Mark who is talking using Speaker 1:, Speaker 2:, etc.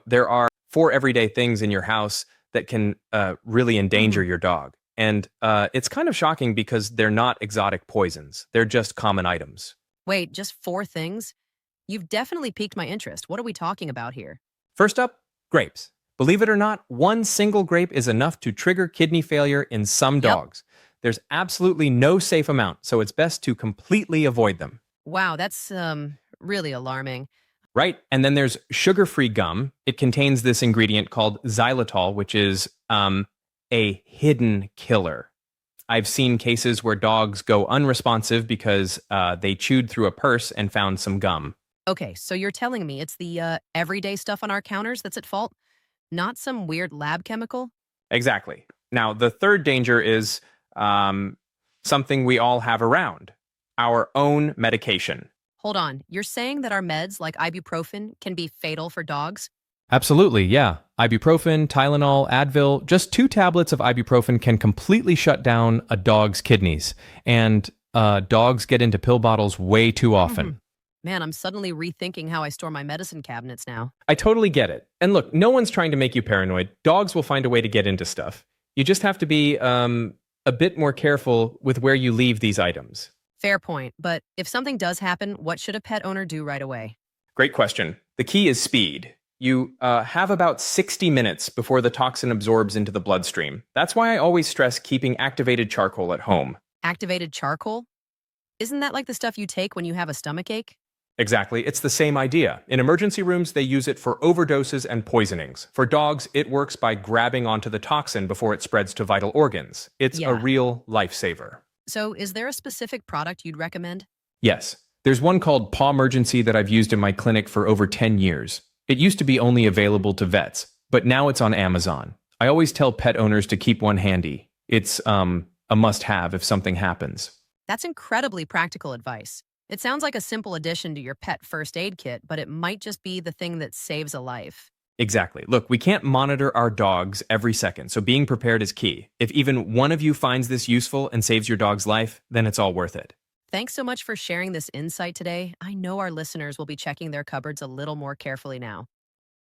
Speaker 1: There are four everyday things in your house that can really endanger
Speaker 2: Mhm.
Speaker 1: your dog. And it's kind of shocking because they're not exotic poisons. They're just common items.
Speaker 2: Wait, just four things? You've definitely piqued my interest. What are we talking about here?
Speaker 1: First up, grapes. Believe it or not, one single grape is enough to trigger kidney failure in some
Speaker 2: Yep.
Speaker 1: dogs. There's absolutely no safe amount, so it's best to completely avoid them.
Speaker 2: Wow, that's really alarming.
Speaker 1: Right? And then there's sugar free gum. It contains this ingredient called xylitol, which is a hidden killer. I've seen cases where dogs go unresponsive because they chewed through a purse and found some gum.
Speaker 2: Okay, so you're telling me it's the everyday stuff on our counters that's at fault, not some weird lab chemical?
Speaker 1: Exactly. Now, the third danger is something we all have around, our own medication.
Speaker 2: Hold on, you're saying that our meds like ibuprofen can be fatal for dogs?
Speaker 1: Absolutely, yeah. Ibuprofen, Tylenol, Advil, just 2 tablets of ibuprofen can completely shut down a dog's kidneys. And dogs get into pill bottles way too
Speaker 2: Mhm.
Speaker 1: often.
Speaker 2: Man, I'm suddenly rethinking how I store my medicine cabinets now.
Speaker 1: I totally get it. And look, no one's trying to make you paranoid. Dogs will find a way to get into stuff. You just have to be a bit more careful with where you leave these items.
Speaker 2: Fair point, but if something does happen, what should a pet owner do right away?
Speaker 1: Great question. The key is speed. You have about 60 minutes before the toxin absorbs into the bloodstream. That's why I always stress keeping activated charcoal at home.
Speaker 2: Activated charcoal? Isn't that like the stuff you take when you have a stomachache?
Speaker 1: Exactly, it's the same idea. In emergency rooms, they use it for overdoses and poisonings. For dogs, it works by grabbing onto the toxin before it spreads to vital organs. It's a
Speaker 2: Yeah.
Speaker 1: real lifesaver.
Speaker 2: So, is there a specific product you'd recommend?
Speaker 1: Yes, there's one called Paw Emergency that I've used in my clinic for over 10 years. It used to be only available to vets, but now it's on Amazon. I always tell pet owners to keep one handy. It's a must have if something happens.
Speaker 2: That's incredibly practical advice. It sounds like a simple addition to your pet first aid kit, but it might just be the thing that saves a life.
Speaker 1: Exactly. Look, we can't monitor our dogs every second, so being prepared is key. If even one of you finds this useful and saves your dog's life, then it's all worth it.
Speaker 2: Thanks so much for sharing this insight today. I know our listeners will be checking their cupboards a little more carefully now.